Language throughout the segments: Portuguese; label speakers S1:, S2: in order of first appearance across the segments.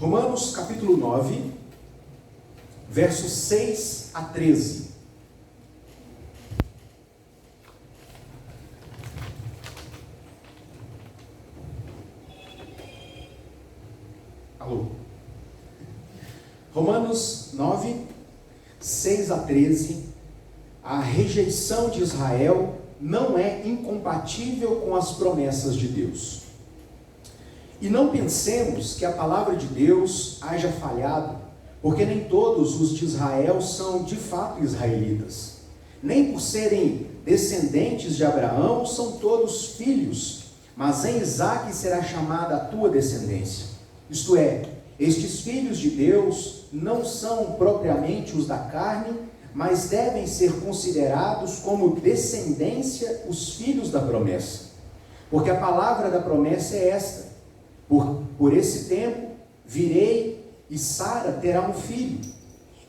S1: Romanos capítulo 9, versos 6 a 13. Alô? Romanos 9, 6 a 13. A rejeição de Israel não é incompatível com as promessas de Deus. E não pensemos que a palavra de Deus haja falhado, porque nem todos os de Israel são de fato israelitas. Nem por serem descendentes de Abraão são todos filhos, mas em Isaque será chamada a tua descendência. Isto é, estes filhos de Deus não são propriamente os da carne, mas devem ser considerados como descendência os filhos da promessa. Porque a palavra da promessa é esta: por esse tempo virei e Sara terá um filho.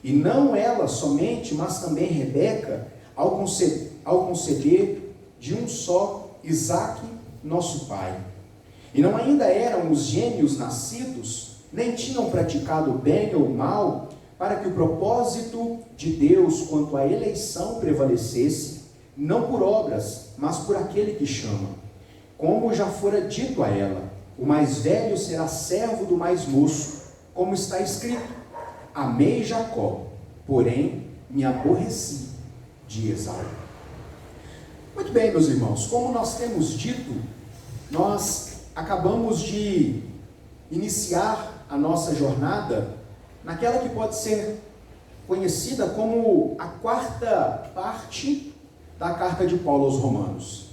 S1: E não ela somente, mas também Rebeca, ao conceber de um só Isaque, nosso pai. E não ainda eram os gêmeos nascidos, nem tinham praticado bem ou mal, para que o propósito de Deus quanto à eleição prevalecesse, não por obras, mas por aquele que chama. Como já fora dito a ela: o mais velho será servo do mais moço, como está escrito: amei Jacó, porém me aborreci de Esaú. Muito bem, meus irmãos, como nós temos dito, nós acabamos de iniciar a nossa jornada naquela que pode ser conhecida como a quarta parte da carta de Paulo aos Romanos.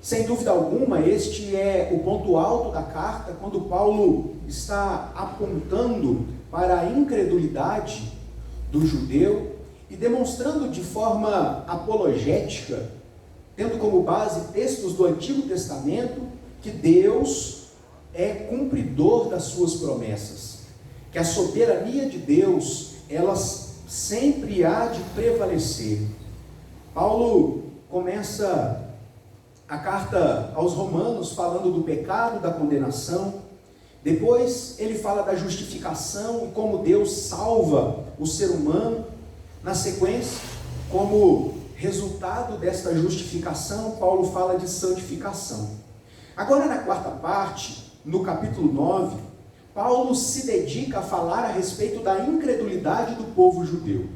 S1: Sem dúvida alguma, este é o ponto alto da carta, quando Paulo está apontando para a incredulidade do judeu e demonstrando de forma apologética, tendo como base textos do Antigo Testamento, que Deus é cumpridor das suas promessas, que a soberania de Deus, ela sempre há de prevalecer. Paulo começa a carta aos Romanos falando do pecado, da condenação. Depois ele fala da justificação e como Deus salva o ser humano. Na sequência, como resultado desta justificação, Paulo fala de santificação. Agora, na quarta parte, no capítulo 9, Paulo se dedica a falar a respeito da incredulidade do povo judeu.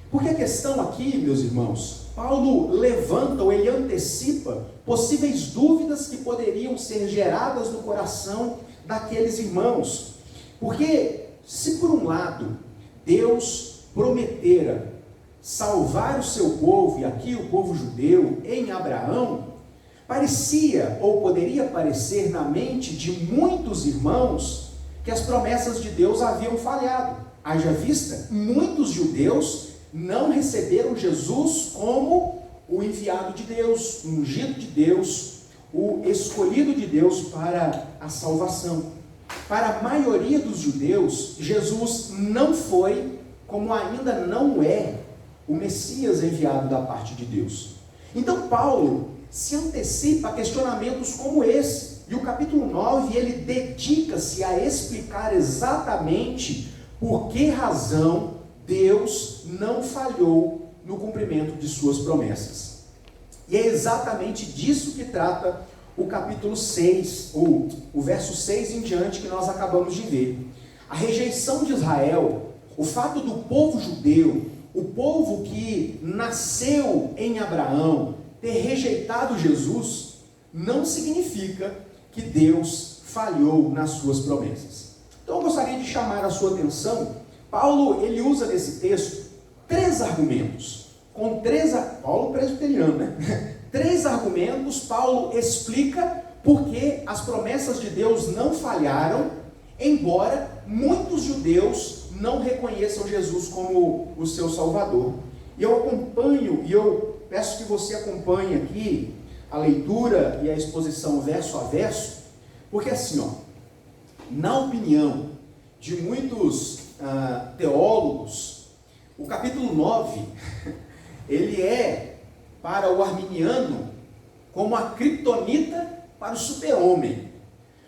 S1: Porque a questão aqui, meus irmãos, Paulo levanta ou ele antecipa possíveis dúvidas que poderiam ser geradas no coração daqueles irmãos. Porque se por um lado Deus prometera salvar o seu povo, e aqui o povo judeu, em Abraão, parecia ou poderia parecer na mente de muitos irmãos que as promessas de Deus haviam falhado. Haja vista, muitos judeus não receberam Jesus como o enviado de Deus, o ungido de Deus, o escolhido de Deus para a salvação. Para a maioria dos judeus, Jesus não foi, como ainda não é, o Messias enviado da parte de Deus. Então Paulo se antecipa a questionamentos como esse, e o capítulo 9, ele dedica-se a explicar exatamente por que razão Deus não falhou no cumprimento de suas promessas. E é exatamente disso que trata o capítulo 6, ou o verso 6 em diante, que nós acabamos de ver. A rejeição de Israel, o fato do povo judeu, o povo que nasceu em Abraão, ter rejeitado Jesus, não significa que Deus falhou nas suas promessas. Então eu gostaria de chamar a sua atenção. Paulo, ele usa nesse texto três argumentos. Paulo presbiteriano, né? Três argumentos. Paulo explica por que as promessas de Deus não falharam, embora muitos judeus não reconheçam Jesus como o seu Salvador. E eu acompanho, e eu peço que você acompanhe aqui a leitura e a exposição verso a verso, porque assim, na opinião de muitos teólogos, o capítulo 9, ele é para o arminiano como a criptonita para o super-homem.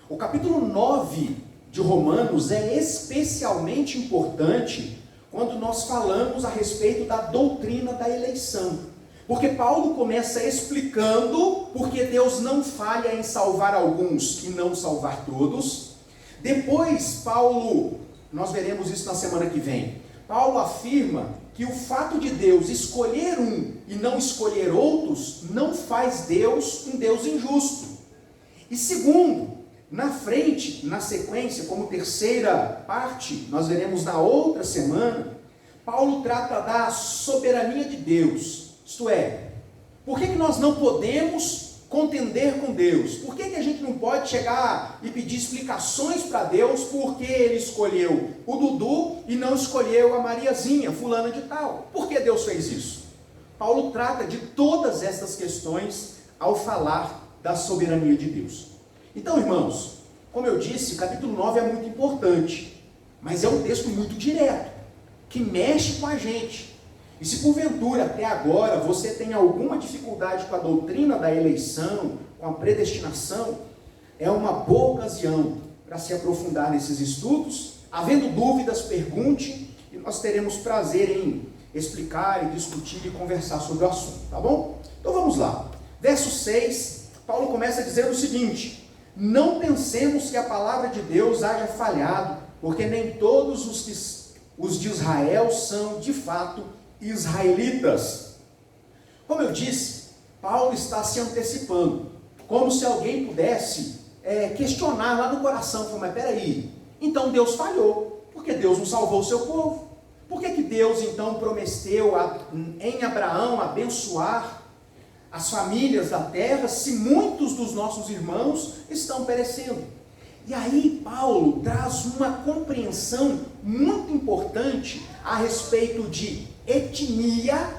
S1: O capítulo 9 de Romanos é especialmente importante quando nós falamos a respeito da doutrina da eleição. Porque Paulo começa explicando porque Deus não falha em salvar alguns e não salvar todos. Depois, Paulo, nós veremos isso na semana que vem, Paulo afirma que o fato de Deus escolher um e não escolher outros não faz Deus um Deus injusto. E segundo, na frente, na sequência, como terceira parte, nós veremos na outra semana, Paulo trata da soberania de Deus. Isto é, por que nós não podemos contender com Deus? Por que a gente não pode chegar e pedir explicações para Deus porque Ele escolheu o Dudu e não escolheu a Mariazinha, fulana de tal? Por que Deus fez isso? Paulo trata de todas essas questões ao falar da soberania de Deus. Então, irmãos, como eu disse, o capítulo 9 é muito importante, mas é um texto muito direto, que mexe com a gente. E se porventura até agora você tem alguma dificuldade com a doutrina da eleição, com a predestinação, é uma boa ocasião para se aprofundar nesses estudos. Havendo dúvidas, pergunte, e nós teremos prazer em explicar e discutir e conversar sobre o assunto, tá bom? Então vamos lá. Verso 6, Paulo começa dizendo o seguinte: não pensemos que a palavra de Deus haja falhado, porque nem todos os de Israel são de fato israelitas. Como eu disse, Paulo está se antecipando, como se alguém pudesse questionar lá no coração, mas peraí, então Deus falhou, porque Deus não salvou o seu povo? Por que Deus então prometeu em Abraão abençoar as famílias da terra, se muitos dos nossos irmãos estão perecendo? E aí Paulo traz uma compreensão muito importante a respeito de etnia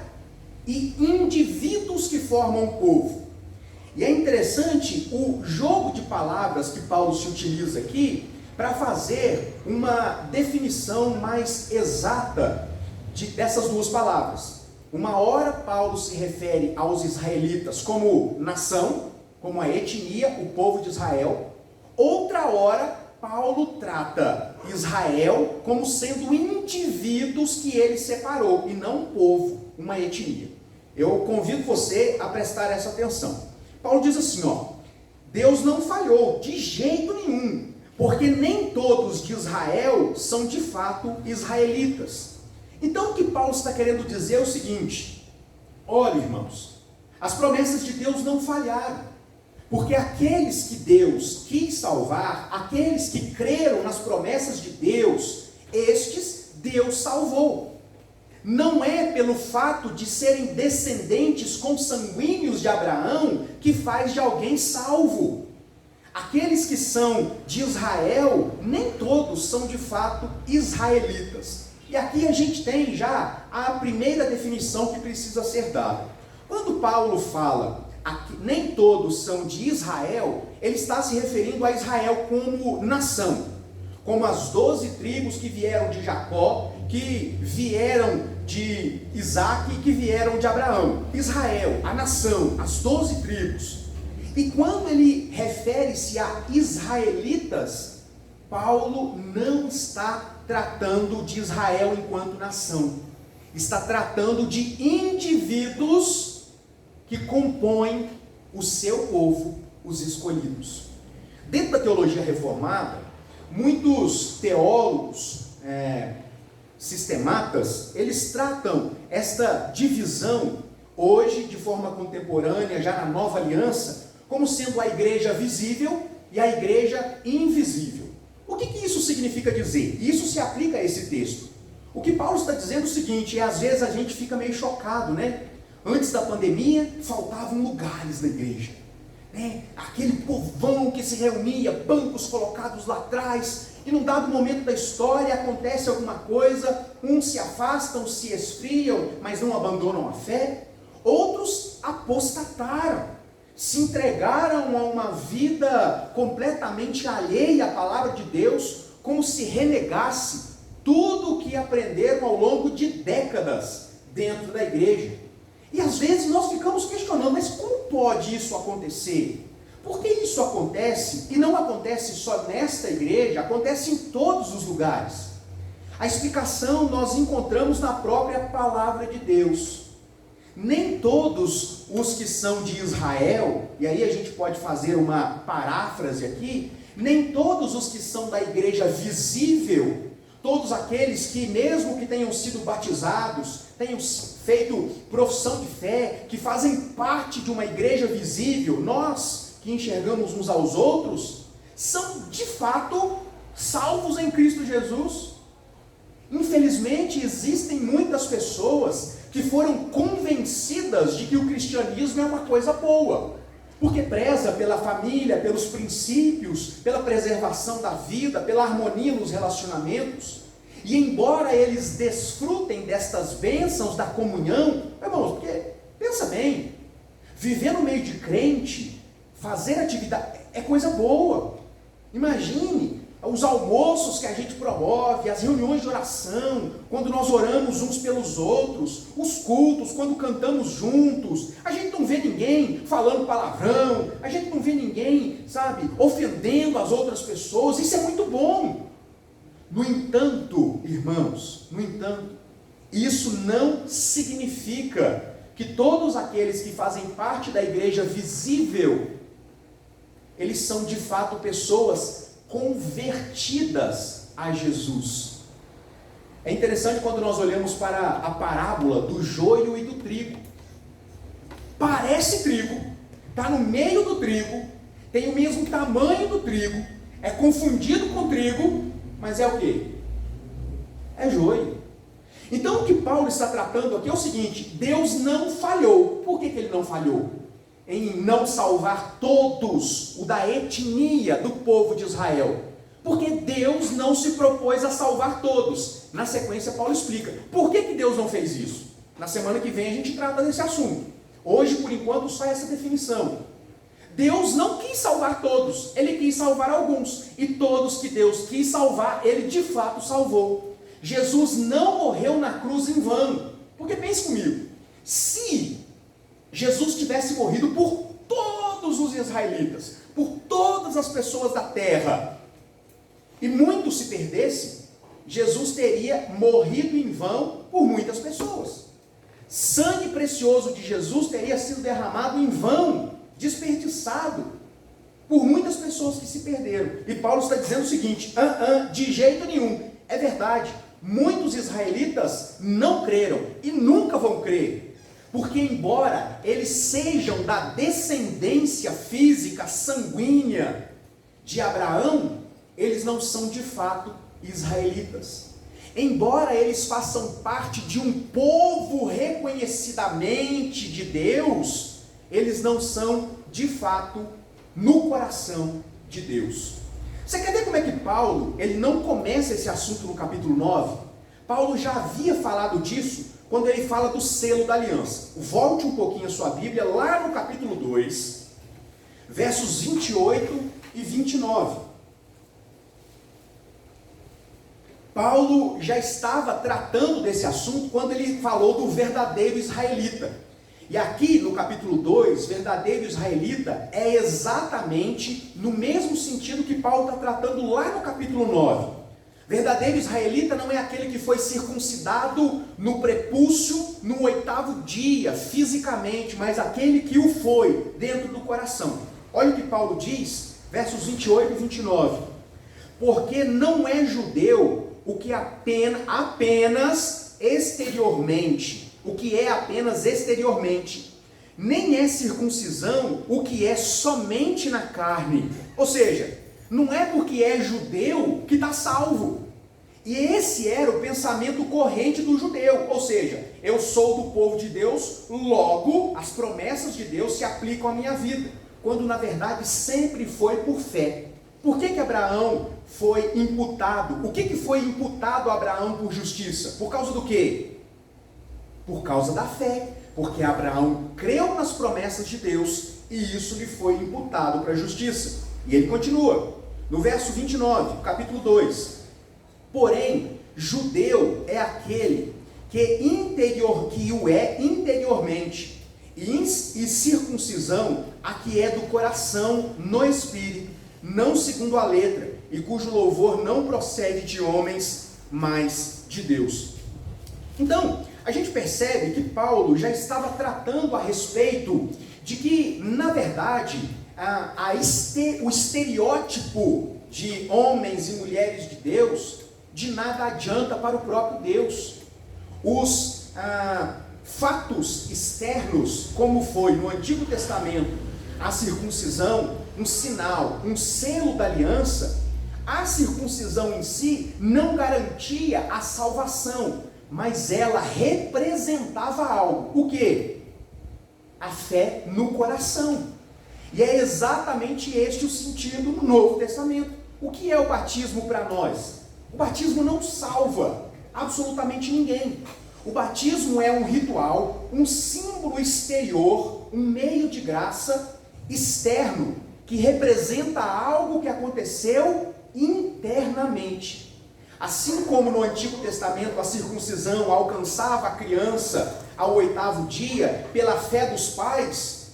S1: e indivíduos que formam o povo. E é interessante o jogo de palavras que Paulo se utiliza aqui para fazer uma definição mais exata dessas duas palavras. Uma hora Paulo se refere aos israelitas como nação, como a etnia, o povo de Israel. Outra hora Paulo trata Israel como sendo indivíduos que ele separou, e não um povo, uma etnia. Eu convido você a prestar essa atenção. Paulo diz assim, Deus não falhou de jeito nenhum, porque nem todos de Israel são de fato israelitas. Então o que Paulo está querendo dizer é o seguinte: olha, irmãos, as promessas de Deus não falharam, porque aqueles que Deus quis salvar, aqueles que creram nas promessas de Deus, estes Deus salvou. Não é pelo fato de serem descendentes consanguíneos de Abraão que faz de alguém salvo. Aqueles que são de Israel, nem todos são de fato israelitas. E aqui a gente tem já a primeira definição que precisa ser dada. Quando Paulo fala aqui, nem todos são de Israel, ele está se referindo a Israel como nação, como as 12 tribos que vieram de Jacó, que vieram de Isaac e que vieram de Abraão. Israel, a nação, as 12 tribos. E quando ele refere-se a israelitas, Paulo não está tratando de Israel enquanto nação, está tratando de indivíduos que compõem o seu povo, os escolhidos. Dentro da teologia reformada, muitos teólogos, sistematas, eles tratam esta divisão, hoje de forma contemporânea, já na nova aliança, como sendo a igreja visível e a igreja invisível. O que isso significa dizer? Isso se aplica a esse texto. O que Paulo está dizendo é o seguinte, às vezes a gente fica meio chocado, né? Antes da pandemia, faltavam lugares na igreja, né? Aquele povão que se reunia, bancos colocados lá atrás, e num dado momento da história acontece alguma coisa, uns se afastam, se esfriam, mas não abandonam a fé. Outros apostataram, se entregaram a uma vida completamente alheia à palavra de Deus, como se renegasse tudo o que aprenderam ao longo de décadas dentro da igreja. E às vezes nós ficamos questionando, mas como pode isso acontecer? Por que isso acontece? E não acontece só nesta igreja, acontece em todos os lugares. A explicação nós encontramos na própria palavra de Deus. Nem todos os que são de Israel, e aí a gente pode fazer uma paráfrase aqui, nem todos os que são da igreja visível, todos aqueles que mesmo que tenham sido batizados, tenham feito profissão de fé, que fazem parte de uma igreja visível, nós que enxergamos uns aos outros, são de fato salvos em Cristo Jesus. Infelizmente existem muitas pessoas que foram convencidas de que o cristianismo é uma coisa boa, porque preza pela família, pelos princípios, pela preservação da vida, pela harmonia nos relacionamentos. E embora eles desfrutem destas bênçãos da comunhão, irmãos, porque, pensa bem, viver no meio de crente, fazer atividade, é coisa boa. Imagine os almoços que a gente promove, as reuniões de oração, quando nós oramos uns pelos outros, os cultos, quando cantamos juntos, a gente não vê ninguém falando palavrão, a gente não vê ninguém, sabe, ofendendo as outras pessoas, isso é muito bom. No entanto, irmãos, isso não significa que todos aqueles que fazem parte da igreja visível, eles são de fato pessoas convertidas a Jesus. É interessante quando nós olhamos para a parábola do joio e do trigo. Parece trigo, está no meio do trigo, tem o mesmo tamanho do trigo, é confundido com trigo, mas é o quê? É joio. Então o que Paulo está tratando aqui é o seguinte: Deus não falhou. Por que ele não falhou? Em não salvar todos, o da etnia do povo de Israel. Porque Deus não se propôs a salvar todos. Na sequência Paulo explica. Por que Deus não fez isso? Na semana que vem a gente trata desse assunto. Hoje, por enquanto, só essa definição. Deus não quis salvar todos, Ele quis salvar alguns. E todos que Deus quis salvar, Ele de fato salvou. Jesus não morreu na cruz em vão. Porque pense comigo, se Jesus tivesse morrido por todos os israelitas, por todas as pessoas da terra, e muitos se perdessem, Jesus teria morrido em vão por muitas pessoas. Sangue precioso de Jesus teria sido derramado em vão, desperdiçado por muitas pessoas que se perderam. E Paulo está dizendo o seguinte: de jeito nenhum. É verdade, muitos israelitas não creram e nunca vão crer, porque embora eles sejam da descendência física, sanguínea de Abraão, eles não são de fato israelitas. Embora eles façam parte de um povo reconhecidamente de Deus, eles não são de fato no coração de Deus. Você quer ver como é que Paulo, ele não começa esse assunto no capítulo 9? Paulo já havia falado disso quando ele fala do selo da aliança. Volte um pouquinho a sua Bíblia, lá no capítulo 2, versos 28 e 29. Paulo já estava tratando desse assunto quando ele falou do verdadeiro israelita. E aqui no capítulo 2, verdadeiro israelita é exatamente no mesmo sentido que Paulo está tratando lá no capítulo 9. Verdadeiro israelita não é aquele que foi circuncidado no prepúcio no 8º dia, fisicamente, mas aquele que o foi dentro do coração. Olha o que Paulo diz, versos 28 e 29. Porque não é judeu o que apenas exteriormente, o que é apenas exteriormente, nem é circuncisão o que é somente na carne. Ou seja, não é porque é judeu que está salvo. E esse era o pensamento corrente do judeu. Ou seja, eu sou do povo de Deus, logo as promessas de Deus se aplicam à minha vida. Quando na verdade sempre foi por fé. Por que Abraão foi imputado? O que foi imputado a Abraão por justiça? Por causa do quê? Por causa da fé. Porque Abraão creu nas promessas de Deus e isso lhe foi imputado para a justiça. E ele continua, no verso 29, capítulo 2. Porém, judeu é aquele que o é interiormente, e circuncisão a que é do coração no espírito, não segundo a letra, e cujo louvor não procede de homens, mas de Deus. Então, a gente percebe que Paulo já estava tratando a respeito de que, na verdade, o estereótipo de homens e mulheres de Deus, de nada adianta para o próprio Deus. Os fatos externos, como foi no Antigo Testamento, a circuncisão, um sinal, um selo da aliança, a circuncisão em si não garantia a salvação, mas ela representava algo. O quê? A fé no coração. E é exatamente este o sentido no Novo Testamento. O que é o batismo para nós? O batismo não salva absolutamente ninguém. O batismo é um ritual, um símbolo exterior, um meio de graça externo, que representa algo que aconteceu internamente. Assim como no Antigo Testamento a circuncisão alcançava a criança ao 8º dia pela fé dos pais,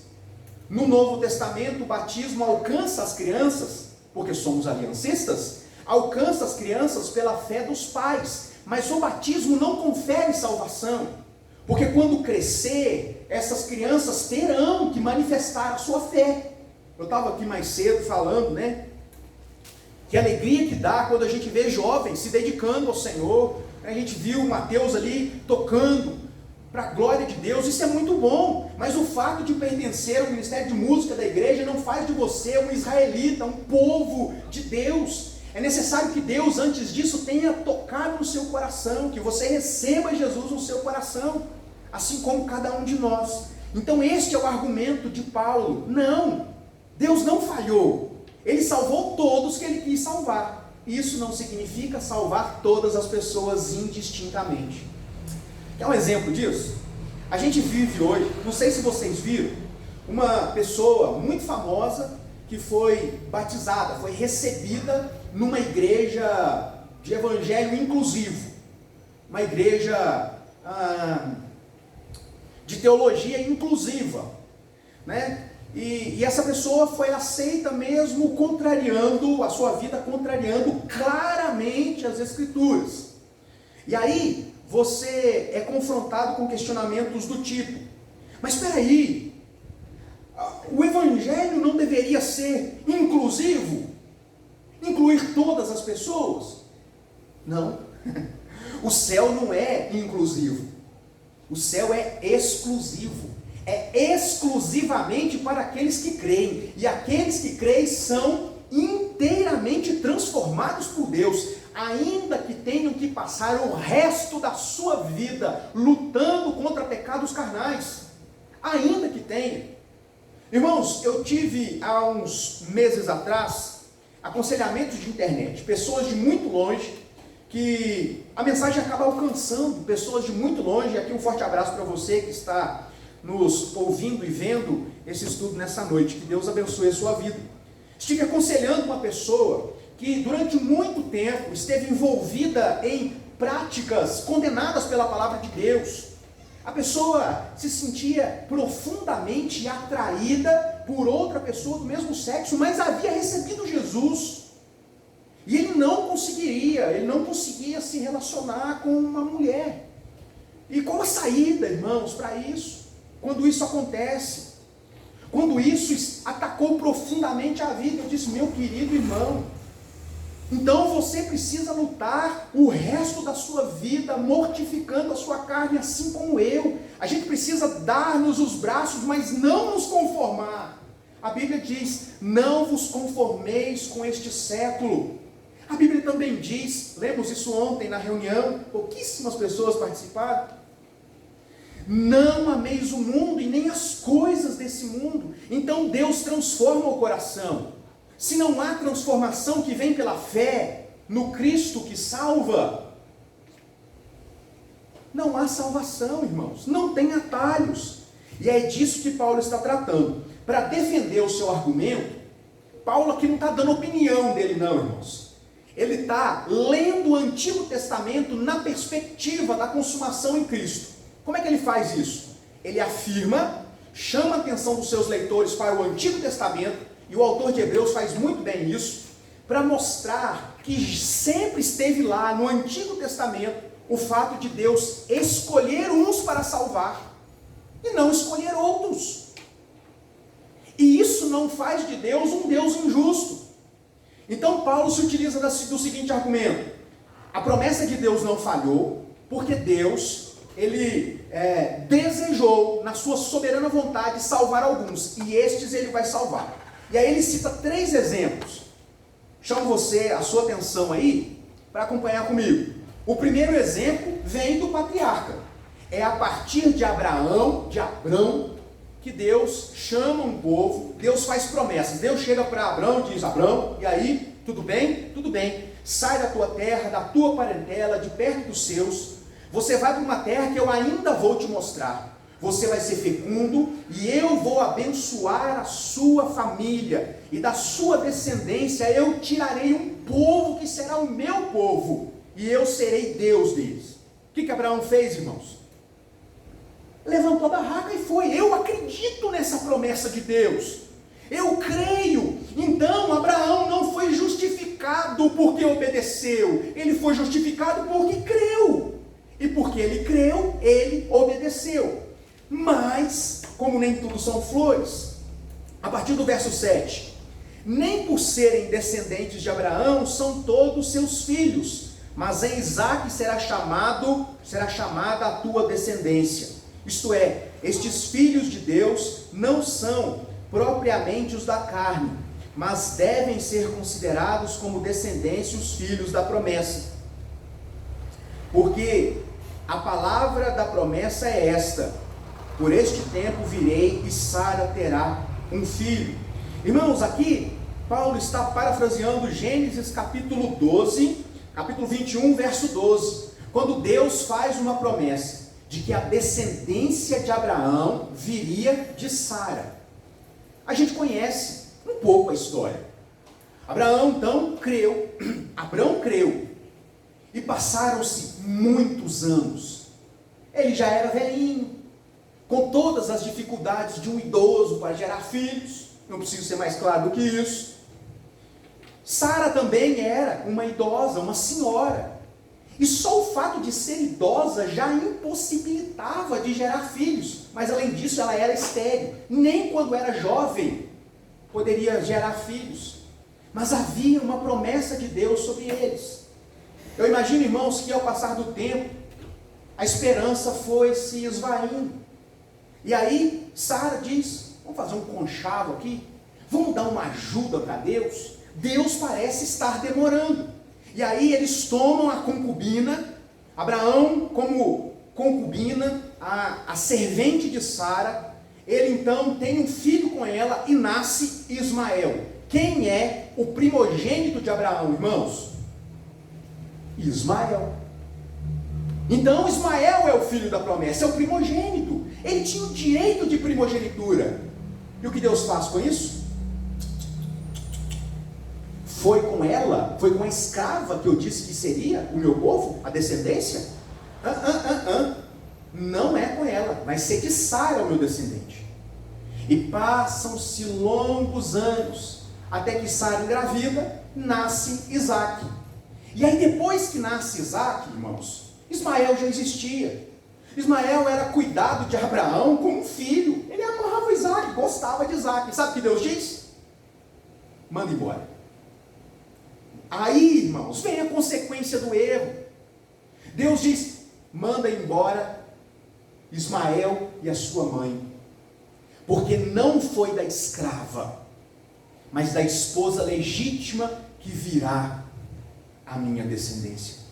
S1: no Novo Testamento o batismo alcança as crianças, porque somos aliancistas, alcança as crianças pela fé dos pais. Mas o batismo não confere salvação, porque quando crescer, essas crianças terão que manifestar a sua fé. Eu estava aqui mais cedo falando, né? Que alegria que dá quando a gente vê jovens se dedicando ao Senhor. A gente viu o Mateus ali tocando para a glória de Deus, isso é muito bom. Mas o fato de pertencer ao ministério de música da igreja não faz de você um israelita, um povo de Deus. É necessário que Deus, antes disso, tenha tocado no seu coração, que você receba Jesus no seu coração, assim como cada um de nós. Então este é o argumento de Paulo. Não, Deus não falhou. Ele salvou todos que ele quis salvar. Isso não significa salvar todas as pessoas indistintamente. Quer um exemplo disso? A gente vive hoje, não sei se vocês viram, uma pessoa muito famosa que foi batizada, foi recebida numa igreja de evangelho inclusivo, uma igreja de teologia inclusiva, né? E essa pessoa foi aceita mesmo contrariando a sua vida, contrariando claramente as Escrituras. E aí você é confrontado com questionamentos do tipo: mas espera aí, o evangelho não deveria ser inclusivo? Incluir todas as pessoas? Não. O céu não é inclusivo. O céu é exclusivo. É exclusivamente para aqueles que creem. E aqueles que creem são inteiramente transformados por Deus, ainda que tenham que passar o resto da sua vida lutando contra pecados carnais. Ainda que tenham. Irmãos, eu tive há uns meses atrás aconselhamentos de internet, pessoas de muito longe, que a mensagem acaba alcançando pessoas de muito longe. Aqui um forte abraço para você que está nos ouvindo e vendo esse estudo nessa noite. Que Deus abençoe a sua vida. Estive aconselhando uma pessoa que durante muito tempo esteve envolvida em práticas condenadas pela palavra de Deus. A pessoa se sentia profundamente atraída por outra pessoa do mesmo sexo, mas havia recebido Jesus. E ele não conseguia se relacionar com uma mulher. E qual a saída, irmãos, para isso? Quando isso acontece, quando isso atacou profundamente a vida, eu disse: meu querido irmão, então você precisa lutar o resto da sua vida, mortificando a sua carne, assim como eu. A gente precisa dar-nos os braços, mas não nos conformar. A Bíblia diz: não vos conformeis com este século. A Bíblia também diz, lemos isso ontem na reunião, pouquíssimas pessoas participaram: não ameis o mundo e nem as coisas desse mundo. Então Deus transforma o coração. Se não há transformação que vem pela fé no Cristo que salva, não há salvação, irmãos. Não tem atalhos. E é disso que Paulo está tratando. Para defender o seu argumento, Paulo aqui não está dando opinião dele não, irmãos. Ele está lendo o Antigo Testamento na perspectiva da consumação em Cristo. Como é que ele faz isso? Ele afirma chama a atenção dos seus leitores para o Antigo Testamento, e o autor de Hebreus faz muito bem isso, para mostrar que sempre esteve lá no Antigo Testamento o fato de Deus escolher uns para salvar e não escolher outros. E isso não faz de Deus um Deus injusto. Então Paulo se utiliza do seguinte argumento: a promessa de Deus não falhou, porque Deus, ele desejou, na sua soberana vontade, salvar alguns, e estes ele vai salvar. E aí ele cita 3 exemplos. Chamo a sua atenção aí, para acompanhar comigo. O primeiro exemplo vem do patriarca. É a partir de Abrão, que Deus chama um povo, Deus faz promessas. Deus chega para Abrão e diz: Abrão, e aí, tudo bem? Tudo bem. Sai da tua terra, da tua parentela, de perto dos seus. Você vai para uma terra que eu ainda vou te mostrar. Você vai ser fecundo e eu vou abençoar a sua família. E da sua descendência eu tirarei um povo que será o meu povo. E eu serei Deus deles. O que Abraão fez, irmãos? Levantou a barraca e foi. Eu acredito nessa promessa de Deus. Eu creio. Então Abraão não foi justificado porque obedeceu. Ele foi justificado porque creu. E porque ele creu, ele obedeceu. Mas, como nem tudo são flores, a partir do verso 7, nem por serem descendentes de Abraão são todos seus filhos, mas em Isaque será chamada a tua descendência. Isto é, estes filhos de Deus não são propriamente os da carne, mas devem ser considerados como descendência os filhos da promessa. Porque a palavra da promessa é esta: por este tempo virei e Sara terá um filho. Irmãos, aqui Paulo está parafraseando Gênesis capítulo 12, capítulo 21, verso 12, quando Deus faz uma promessa de que a descendência de Abraão viria de Sara. A gente conhece um pouco a história. Abraão então creu, e passaram-se muitos anos. Ele já era velhinho, com todas as dificuldades de um idoso para gerar filhos, não preciso ser mais claro do que isso. Sara também era uma idosa, uma senhora, e só o fato de ser idosa já impossibilitava de gerar filhos, mas além disso ela era estéril, nem quando era jovem poderia gerar filhos, mas havia uma promessa de Deus sobre eles. Eu imagino, irmãos, que ao passar do tempo, a esperança foi se esvaindo. E aí, Sara diz: vamos fazer um conchavo aqui? Vamos dar uma ajuda para Deus? Deus parece estar demorando. E aí eles tomam a concubina, Abraão como concubina, a servente de Sara. Ele então tem um filho com ela e nasce Ismael. Quem é o primogênito de Abraão, irmãos? Ismael. Então Ismael é o filho da promessa, é o primogênito. Ele tinha o direito de primogenitura. E o que Deus faz com isso? Foi com ela, foi com a escrava que eu disse que seria o meu povo, a descendência? Não é com ela, vai ser de Sara o meu descendente. E passam-se longos anos, até que Sara engravida, nasce Isaque. E aí depois que nasce Isaque, irmãos, Ismael já existia. Ismael era cuidado de Abraão como um filho. Ele amava Isaque, gostava de Isaque. Sabe o que Deus diz? Manda embora. Aí, irmãos, vem a consequência do erro. Deus diz: manda embora Ismael e a sua mãe, porque não foi da escrava, mas da esposa legítima que virá a minha descendência.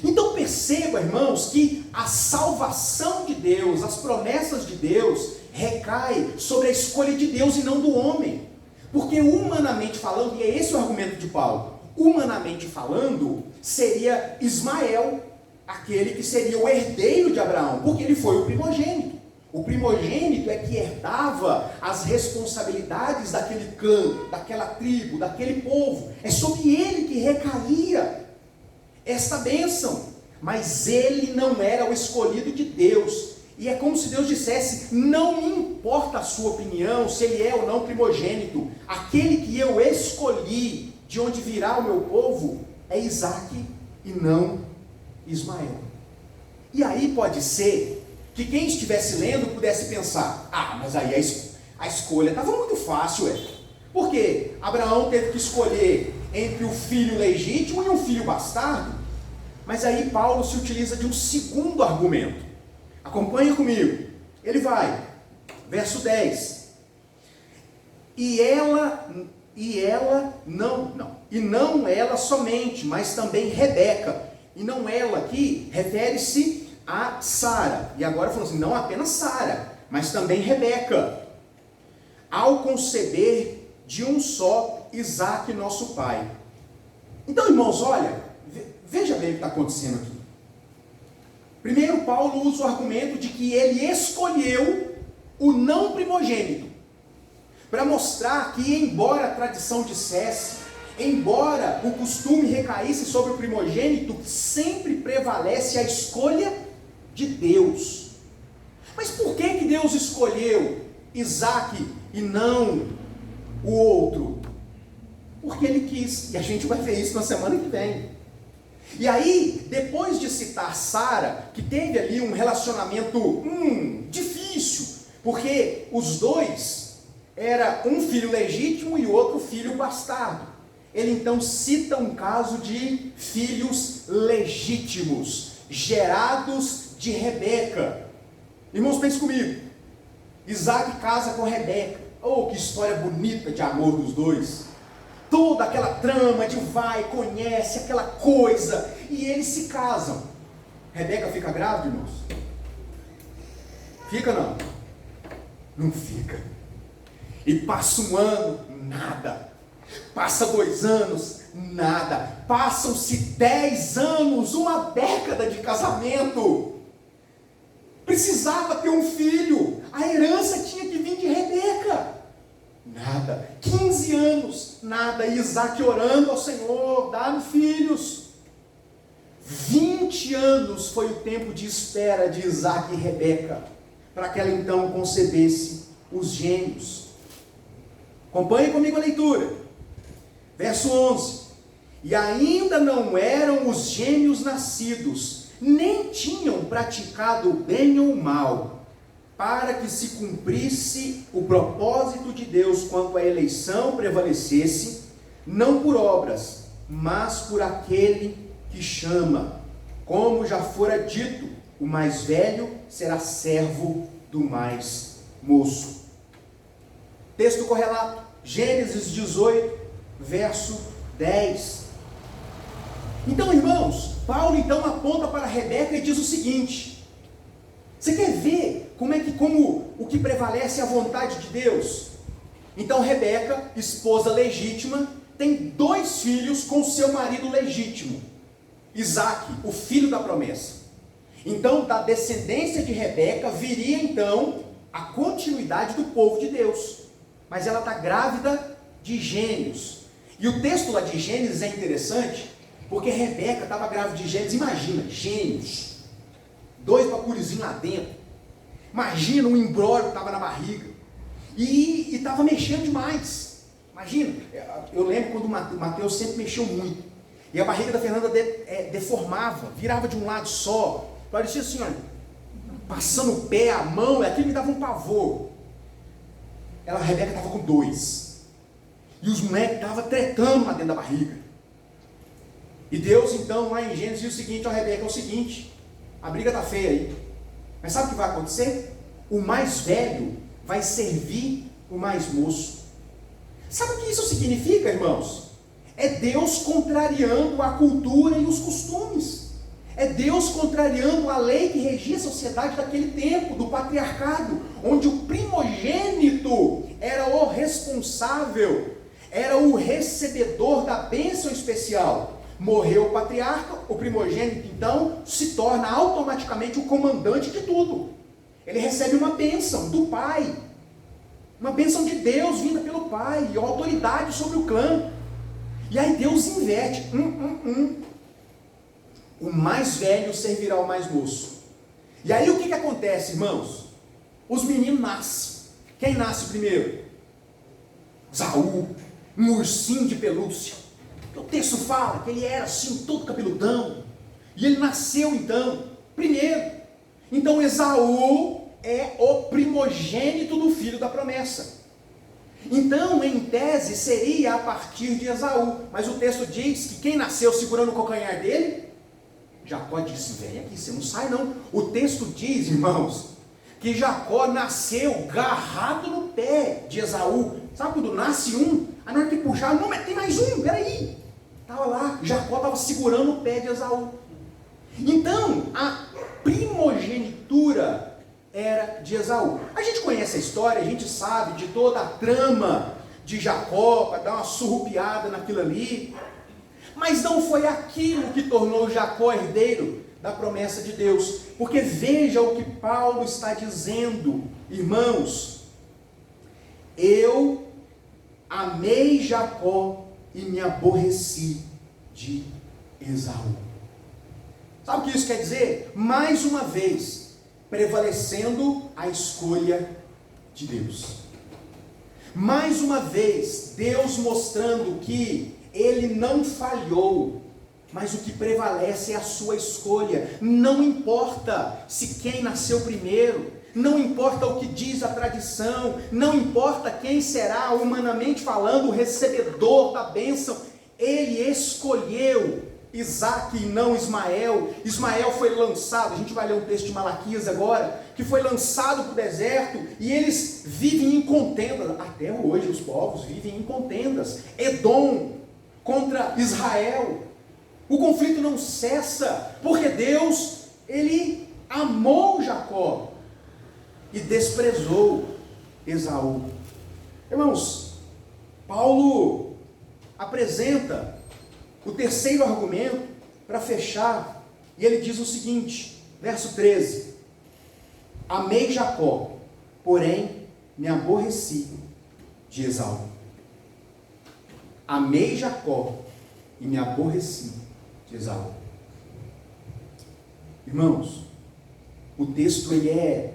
S1: Então perceba, irmãos, que a salvação de Deus, as promessas de Deus, recai sobre a escolha de Deus e não do homem. Porque humanamente falando, e é esse o argumento de Paulo, humanamente falando, seria Ismael aquele que seria o herdeiro de Abraão, porque ele foi o primogênito. O primogênito é que herdava as responsabilidades daquele clã, daquela tribo, daquele povo. É sobre ele que recaía esta bênção. Mas ele não era o escolhido de Deus. E é como se Deus dissesse: não me importa a sua opinião, se ele é ou não primogênito, aquele que eu escolhi, de onde virá o meu povo, é Isaque e não Ismael. E aí pode ser que quem estivesse lendo pudesse pensar: ah, mas aí a escolha estava muito fácil, porque Abraão teve que escolher entre o filho legítimo e um filho bastardo. Mas aí Paulo se utiliza de um segundo argumento. Acompanha comigo. Ele vai, verso 10. E não ela somente, mas também Rebeca. E não ela aqui refere-se a Sara. E agora falando assim, não apenas Sara, mas também Rebeca. Ao conceber de um só Isaque, nosso pai. Então, irmãos, olha, veja bem o que está acontecendo aqui. Primeiro, Paulo usa o argumento de que ele escolheu o não primogênito, para mostrar que, embora a tradição dissesse, embora o costume recaísse sobre o primogênito, sempre prevalece a escolha de Deus. Mas por que Deus escolheu Isaque e não o outro? Porque ele quis, e a gente vai ver isso na semana que vem. E aí, depois de citar Sara, que teve ali um relacionamento difícil, porque os dois, era um filho legítimo e outro filho bastardo. Ele então cita um caso de filhos legítimos, gerados de Rebeca. Irmãos, pense comigo. Isaque casa com Rebeca. Oh, que história bonita de amor dos dois. Toda aquela trama de vai, conhece, aquela coisa, e eles se casam. Rebeca fica grávida, irmãos? Fica não? Não fica. E passa um ano, nada. Passa 2 anos, nada. Passam-se 10 anos, uma década de casamento. Precisava ter um filho. A herança tinha que vir de Rebeca. Nada. 15 anos, nada. E Isaque orando ao Senhor, dá-me filhos. 20 anos foi o tempo de espera de Isaque e Rebeca, para que ela então concebesse os gêmeos. Acompanhe comigo a leitura. Verso 11. E ainda não eram os gêmeos nascidos, nem tinham praticado o bem ou o mal, para que se cumprisse o propósito de Deus quanto à eleição prevalecesse, não por obras, mas por aquele que chama. Como já fora dito, o mais velho será servo do mais moço. Texto correlato, Gênesis 18, verso 10. Então, irmãos, Paulo então aponta para Rebeca e diz o seguinte: você quer ver como o que prevalece é a vontade de Deus? Então Rebeca, esposa legítima, tem 2 filhos com seu marido legítimo, Isaque, o filho da promessa. Então, da descendência de Rebeca viria então a continuidade do povo de Deus. Mas ela está grávida de gêmeos. E o texto lá de Gênesis é interessante, porque Rebeca estava grávida de gêmeos. Imagina, gêmeos, 2 papulizinhos lá dentro. Imagina o imbróglio que estava na barriga. E estava mexendo demais. Imagina, eu lembro quando o Mateus sempre mexeu muito. E a barriga da Fernanda deformava, virava de um lado só. Parecia assim, olha, passando o pé, a mão, aquilo me dava um pavor. A Rebeca estava com 2. E os moleques estavam tretando lá dentro da barriga. E Deus então, lá em Gênesis, diz o seguinte: ó Rebeca, é o seguinte, a briga está feia aí. Mas sabe o que vai acontecer? O mais velho vai servir o mais moço. Sabe o que isso significa, irmãos? É Deus contrariando a cultura e os costumes. É Deus contrariando a lei que regia a sociedade daquele tempo, do patriarcado, onde o primogênito era o responsável, era o recebedor da bênção especial. Morreu o patriarca, o primogênito então se torna automaticamente o comandante de tudo. Ele recebe uma bênção do pai, uma bênção de Deus vinda pelo pai, e a autoridade sobre o clã. E aí Deus inverte. O mais velho servirá ao mais moço. E aí o que acontece, irmãos? Os meninos nascem. Quem nasce primeiro? Esaú, um ursinho de pelúcia. O texto fala que ele era assim, todo cabeludão. E ele nasceu então, primeiro. Então Esaú é o primogênito do filho da promessa. Então, em tese, seria a partir de Esaú. Mas o texto diz que quem nasceu segurando o calcanhar dele? Jacó disse: vem aqui, você não sai não. O texto diz, irmãos, que Jacó nasceu garrado no pé de Esaú. Sabe quando nasce um? Aí na hora que puxar, não, mas tem mais um, peraí. Estava lá, Jacó estava segurando o pé de Esaú. Então, a primogenitura era de Esaú. A gente conhece a história, a gente sabe de toda a trama de Jacó, para dar uma surrupiada naquilo ali. Mas não foi aquilo que tornou Jacó herdeiro da promessa de Deus. Porque veja o que Paulo está dizendo, irmãos. Eu amei Jacó e me aborreci de Esaú. Sabe o que isso quer dizer? Mais uma vez, prevalecendo a escolha de Deus. Mais uma vez, Deus mostrando que Ele não falhou, mas o que prevalece é a sua escolha. Não importa se quem nasceu primeiro, não importa o que diz a tradição, não importa quem será, humanamente falando, o recebedor da bênção. Ele escolheu Isaque e não Ismael. Ismael foi lançado, a gente vai ler um texto de Malaquias agora, que foi lançado para o deserto, e eles vivem em contendas. Até hoje os povos vivem em contendas. Edom contra Israel. O conflito não cessa, porque Deus, Ele amou Jacó e desprezou Esaú. Irmãos, Paulo apresenta o terceiro argumento para fechar, e ele diz o seguinte, verso 13: amei Jacó, porém me aborreci de Esaú. Amei Jacó e me aborreci de Esaú. Irmãos, o texto ele é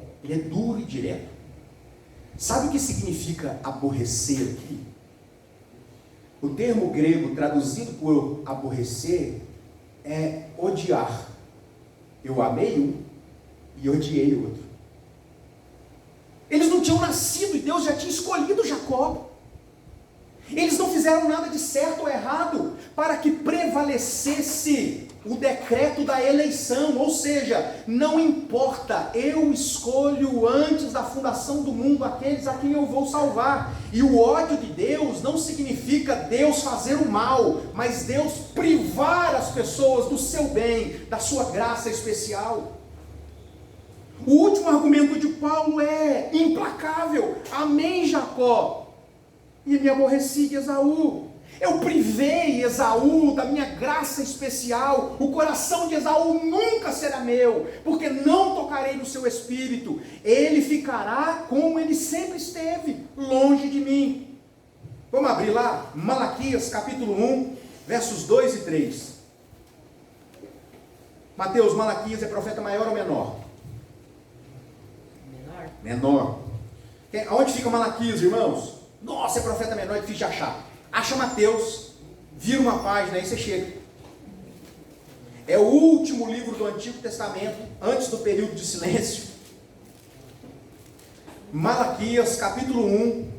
S1: duro e direto. Sabe o que significa aborrecer aqui? O termo grego traduzido por aborrecer é odiar. Eu amei um e odiei o outro. Eles não tinham nascido e Deus já tinha escolhido Jacó. Eles não fizeram nada de certo ou errado para que prevalecesse o decreto da eleição, ou seja, não importa, eu escolho antes da fundação do mundo aqueles a quem eu vou salvar. E o ódio de Deus não significa Deus fazer o mal, mas Deus privar as pessoas do seu bem, da sua graça especial. O último argumento de Paulo é implacável: amei Jacó e me aborreci de Esaú. Eu privei Esaú da minha graça especial. O coração de Esaú nunca será meu, porque não tocarei no seu espírito. Ele ficará como ele sempre esteve, longe de mim. Vamos abrir lá, Malaquias capítulo 1, versos 2 e 3. Mateus, Malaquias é profeta maior ou menor? Menor. Aonde fica Malaquias, irmãos? Nossa, é profeta menor, é difícil de achar. Acha Mateus, vira uma página, aí você chega. É o último livro do Antigo Testamento, antes do período de silêncio. Malaquias, capítulo 1.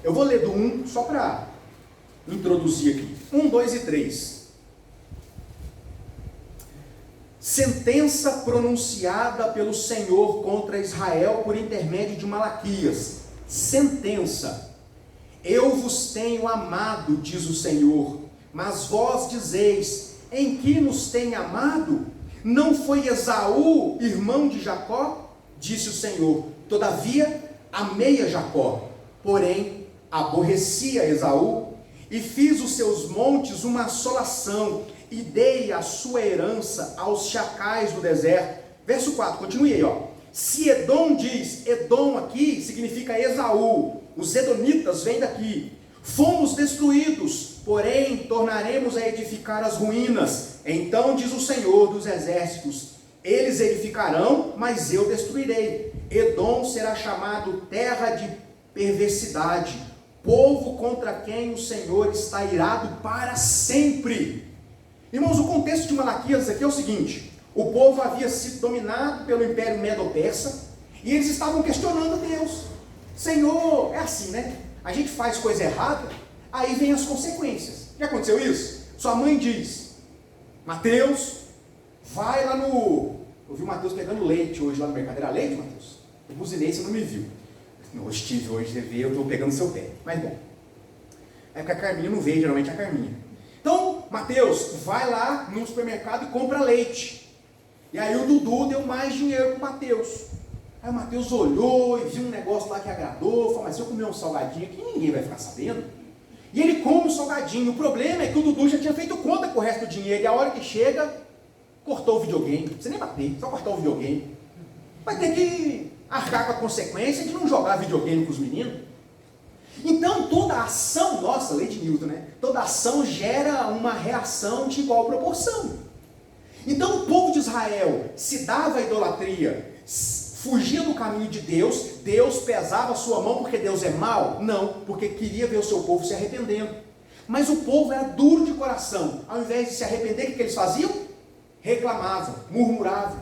S1: Eu vou ler do 1, só para introduzir aqui. 1, 2 e 3. Sentença pronunciada pelo Senhor contra Israel por intermédio de Malaquias. Sentença. Eu vos tenho amado, diz o Senhor, mas vós dizeis: em que nos tem amado? Não foi Esaú, irmão de Jacó? Disse o Senhor: todavia amei a Jacó, porém aborreci a Esaú, e fiz os seus montes uma assolação, e dei a sua herança aos chacais do deserto. Verso 4, continue aí, ó. Se Edom diz, Edom aqui significa Esaú, os edomitas vêm daqui. Fomos destruídos, porém tornaremos a edificar as ruínas. Então diz o Senhor dos exércitos: eles edificarão, mas eu destruirei. Edom será chamado terra de perversidade, povo contra quem o Senhor está irado para sempre. Irmãos, o contexto de Malaquias aqui é o seguinte: o povo havia sido dominado pelo Império Medo-Persa, e eles estavam questionando Deus. Senhor, é assim, né? A gente faz coisa errada, aí vem as consequências. Já aconteceu isso? Sua mãe diz: Mateus, vai lá no... Eu vi o Mateus pegando leite hoje lá no mercado. Era leite, Mateus? Eu buzinei, você não me viu. Não, estive hoje, você vê, eu estou pegando seu pé. Mas bom, é porque a Carminha não veio, geralmente a Carminha. Então, Mateus, vai lá no supermercado e compra leite. E aí o Dudu deu mais dinheiro para o Mateus. Aí o Mateus olhou e viu um negócio lá que agradou, falou: mas se eu comer um salgadinho aqui, ninguém vai ficar sabendo. E ele come o salgadinho. O problema é que o Dudu já tinha feito conta com o resto do dinheiro, e a hora que chega, cortou o videogame. Não precisa nem bater, só cortar o videogame. Vai ter que arcar com a consequência de não jogar videogame com os meninos. Então toda ação, nossa, lei de Newton, né? Toda ação gera uma reação de igual proporção. Então o povo de Israel se dava à idolatria, fugia do caminho de Deus. Deus pesava a sua mão porque Deus é mau? Não, porque queria ver o seu povo se arrependendo. Mas o povo era duro de coração. Ao invés de se arrepender, o que eles faziam? Reclamavam, murmuravam: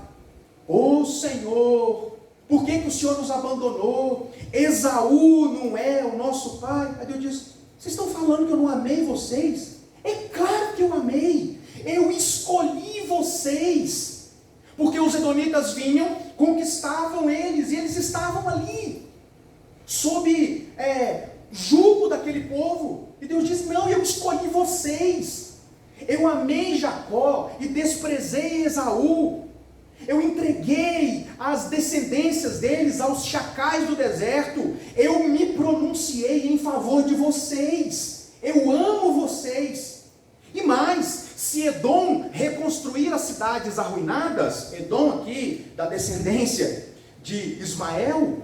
S1: ô Senhor, por que o Senhor nos abandonou? Esaú não é o nosso pai? Aí Deus diz: vocês estão falando que eu não amei vocês? É claro que eu amei. Eu escolhi vocês, porque os edomitas vinham, conquistavam eles, e eles estavam ali, sob jugo daquele povo. E Deus diz: não, eu escolhi vocês. Eu amei Jacó e desprezei Esaú. Eu entreguei as descendências deles aos chacais do deserto. Eu me pronunciei em favor de vocês. Eu amo vocês. E mais, se Edom reconstruir as cidades arruinadas, Edom aqui, da descendência de Ismael,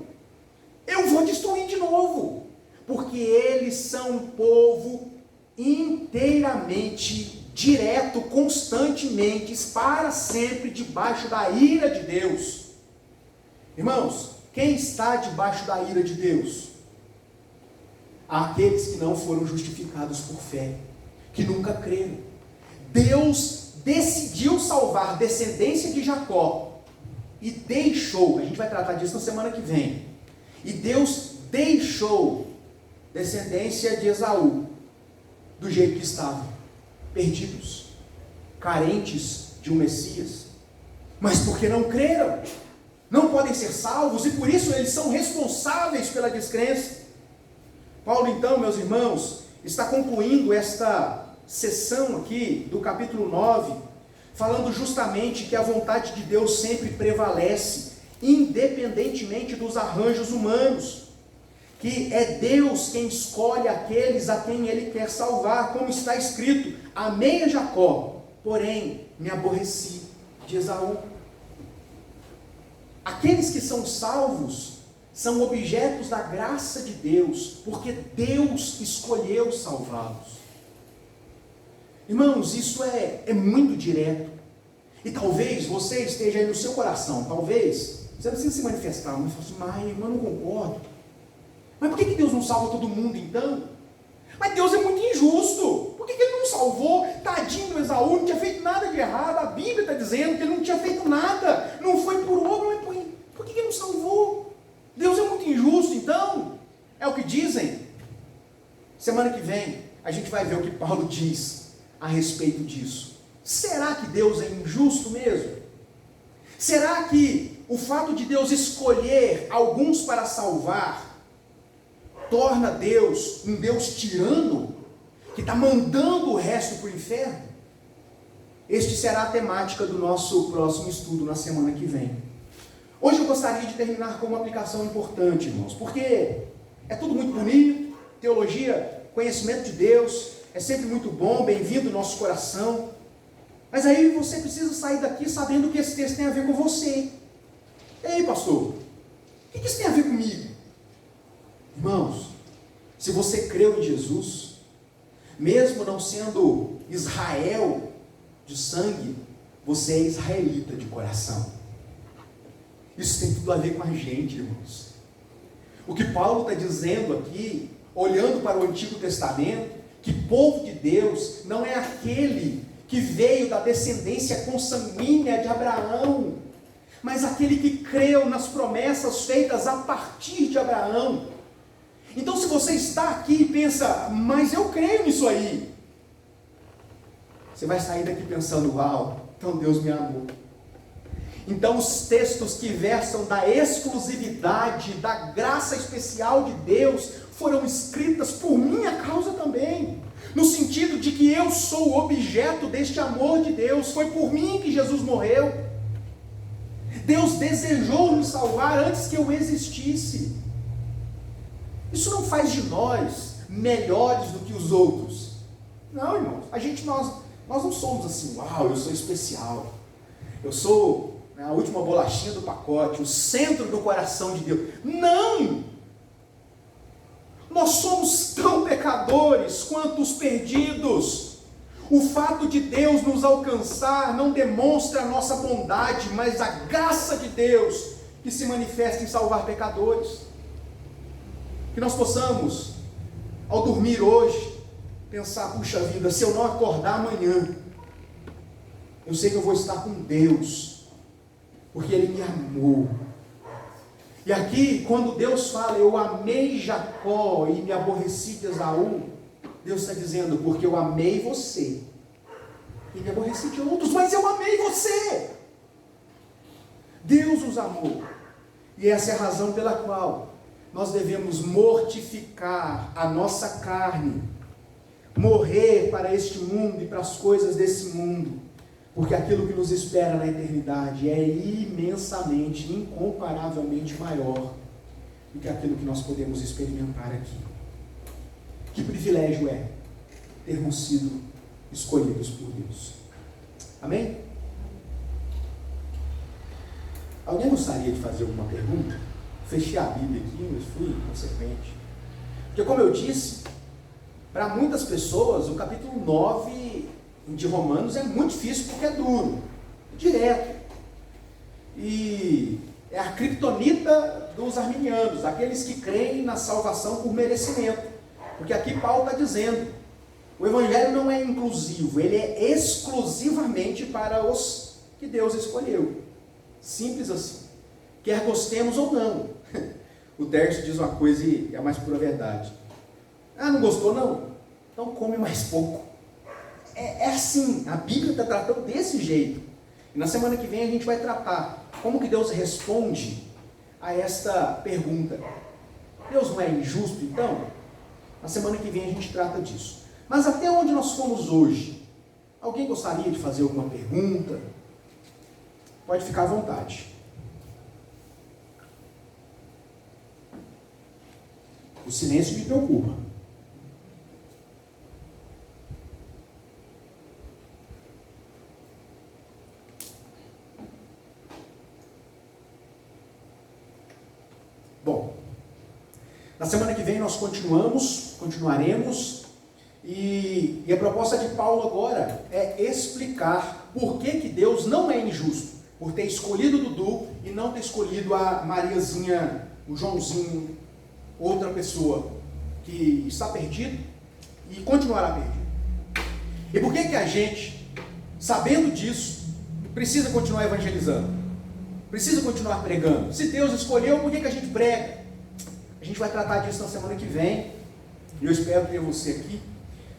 S1: eu vou destruir de novo, porque eles são um povo inteiramente direto, constantemente, para sempre debaixo da ira de Deus. Irmãos, quem está debaixo da ira de Deus? Aqueles que não foram justificados por fé, que nunca creram. Deus decidiu salvar a descendência de Jacó e deixou, a gente vai tratar disso na semana que vem, e Deus deixou descendência de Esaú do jeito que estavam, perdidos, carentes de um Messias, mas porque não creram, não podem ser salvos, e por isso eles são responsáveis pela descrença. Paulo, então, meus irmãos, está concluindo esta sessão aqui do capítulo 9, falando justamente que a vontade de Deus sempre prevalece, independentemente dos arranjos humanos, que é Deus quem escolhe aqueles a quem Ele quer salvar, como está escrito: amei a Jacó, porém me aborreci de Esaú. Aqueles que são salvos são objetos da graça de Deus, porque Deus escolheu salvá-los. Irmãos, isso é muito direto, e talvez você esteja aí no seu coração, talvez, você não precisa se manifestar, mas fala assim: mas eu não concordo. Mas por que Deus não salva todo mundo então? Mas Deus é muito injusto. Por que Ele não salvou? Tadinho do Esaú, não tinha feito nada de errado. A Bíblia está dizendo que ele não tinha feito nada. Não foi por obra, mas por que Ele não salvou? Deus é muito injusto então? É o que dizem. Semana que vem a gente vai ver o que Paulo diz a respeito disso. Será que Deus é injusto mesmo? Será que o fato de Deus escolher alguns para salvar torna Deus um Deus tirano, que está mandando o resto para o inferno? Este será a temática do nosso próximo estudo na semana que vem. Hoje eu gostaria de terminar com uma aplicação importante, irmãos, porque é tudo muito bonito, teologia, conhecimento de Deus, é sempre muito bom, bem-vindo ao nosso coração, mas aí você precisa sair daqui sabendo que esse texto tem a ver com você. Ei, pastor, o que isso tem a ver comigo? Irmãos, se você creu em Jesus, Mesmo não sendo Israel de sangue, você é israelita de coração. Isso tem tudo a ver com a gente, irmãos. O que Paulo está dizendo aqui, olhando para o Antigo Testamento, que povo de Deus não é aquele que veio da descendência consanguínea de Abraão, mas aquele que creu nas promessas feitas a partir de Abraão. Então, se você está aqui e pensa, mas eu creio nisso aí, você vai sair daqui pensando, uau, então Deus me amou. Então, os textos que versam da exclusividade, da graça especial de Deus, foram escritas por minha causa também, no sentido de que eu sou o objeto deste amor de Deus. Foi por mim que Jesus morreu. Deus desejou nos salvar antes que eu existisse. Isso não faz de nós melhores do que os outros. Não, irmãos, nós não somos assim, uau, eu sou especial, eu sou a última bolachinha do pacote, o centro do coração de Deus. Não! Nós somos tão pecadores quanto os perdidos. O fato de Deus nos alcançar não demonstra a nossa bondade, mas a graça de Deus que se manifesta em salvar pecadores. Que nós possamos, ao dormir hoje, pensar, puxa vida, se eu não acordar amanhã, eu sei que eu vou estar com Deus, porque Ele me amou. E aqui, quando Deus fala, eu amei Jacó e me aborreci de Esaú, Deus está dizendo, porque eu amei você e me aborreci de outros, mas eu amei você. Deus nos amou, e essa é a razão pela qual nós devemos mortificar a nossa carne, morrer para este mundo e para as coisas desse mundo, porque aquilo que nos espera na eternidade é imensamente, incomparavelmente maior do que aquilo que nós podemos experimentar aqui. Que privilégio é termos sido escolhidos por Deus. Amém? Alguém gostaria de fazer alguma pergunta? Fechei a Bíblia aqui, mas fui consequente. Porque, como eu disse, para muitas pessoas, o capítulo 9 de Romanos é muito difícil porque é duro, direto. E é a criptonita dos arminianos, aqueles que creem na salvação por merecimento. Porque aqui Paulo está dizendo, o Evangelho não é inclusivo, ele é exclusivamente para os que Deus escolheu. Simples assim. Quer gostemos ou não. O Tércio diz uma coisa e é a mais pura verdade. Ah, não gostou não? Então come mais pouco. É assim, a Bíblia está tratando desse jeito. E na semana que vem a gente vai tratar como que Deus responde a esta pergunta. Deus não é injusto então? Na semana que vem a gente trata disso. Mas até onde nós fomos hoje? Alguém gostaria de fazer alguma pergunta? Pode ficar à vontade. O silêncio me preocupa. Bom, na semana que vem nós continuaremos, e a proposta de Paulo agora é explicar por que Deus não é injusto, por ter escolhido Dudu e não ter escolhido a Mariazinha, o Joãozinho, outra pessoa que está perdido e continuará perdido. E por que a gente, sabendo disso, precisa continuar evangelizando? Precisa continuar pregando? Se Deus escolheu, por que a gente prega? A gente vai tratar disso na semana que vem. E eu espero ter você aqui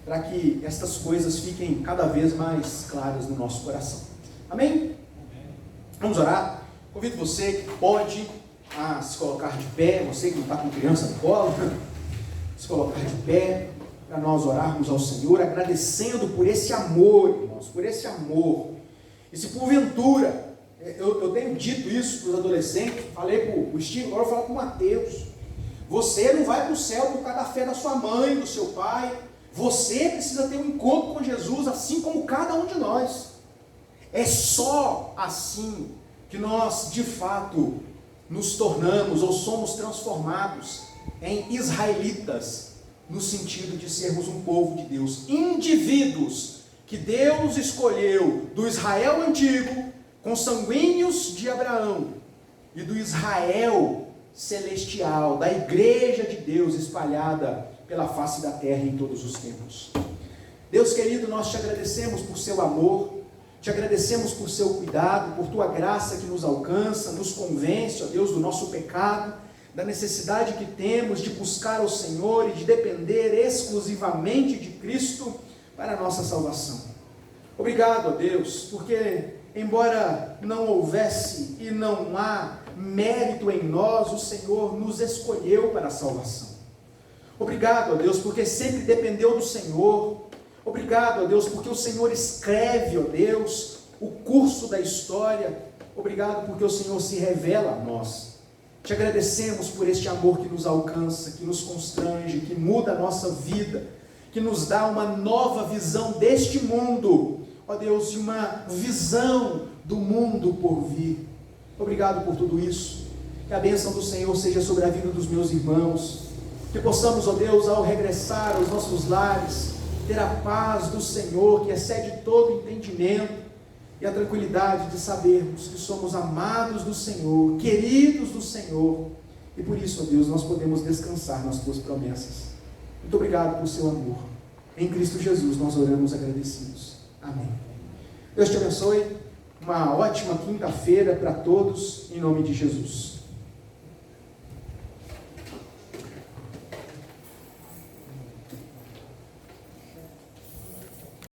S1: para que estas coisas fiquem cada vez mais claras no nosso coração. Amém? Vamos orar? Convido você que pode a se colocar de pé, você que não está com criança no colo, se colocar de pé, para nós orarmos ao Senhor, agradecendo por esse amor, irmãos, por esse amor. E se porventura, eu tenho dito isso para os adolescentes, falei para o Steve, agora eu falo para o Mateus, você não vai para o céu por causa da fé da sua mãe, do seu pai, você precisa ter um encontro com Jesus, assim como cada um de nós. É só assim que nós, de fato, nos tornamos ou somos transformados em israelitas no sentido de sermos um povo de Deus, indivíduos que Deus escolheu do Israel antigo, consanguíneos de Abraão, e do Israel celestial, da igreja de Deus espalhada pela face da terra em todos os tempos. Deus querido, nós te agradecemos por seu amor, te agradecemos por seu cuidado, por tua graça que nos alcança, nos convence, ó Deus, do nosso pecado, da necessidade que temos de buscar ao Senhor e de depender exclusivamente de Cristo para a nossa salvação. Obrigado, ó Deus, porque embora não houvesse e não há mérito em nós, o Senhor nos escolheu para a salvação. Obrigado, ó Deus, porque sempre dependeu do Senhor. Obrigado, ó Deus, porque o Senhor escreve, ó Deus, o curso da história. Obrigado porque o Senhor se revela a nós. Te agradecemos por este amor que nos alcança, que nos constrange, que muda a nossa vida, que nos dá uma nova visão deste mundo, ó Deus, e uma visão do mundo por vir. Obrigado por tudo isso. Que a bênção do Senhor seja sobre a vida dos meus irmãos, que possamos, ó Deus, ao regressar aos nossos lares, ter a paz do Senhor, que excede todo entendimento, e a tranquilidade de sabermos que somos amados do Senhor, queridos do Senhor, e por isso, ó Deus, nós podemos descansar nas tuas promessas. Muito obrigado por seu amor. Em Cristo Jesus nós oramos agradecidos. Amém. Deus te abençoe. Uma ótima quinta-feira para todos, em nome de Jesus.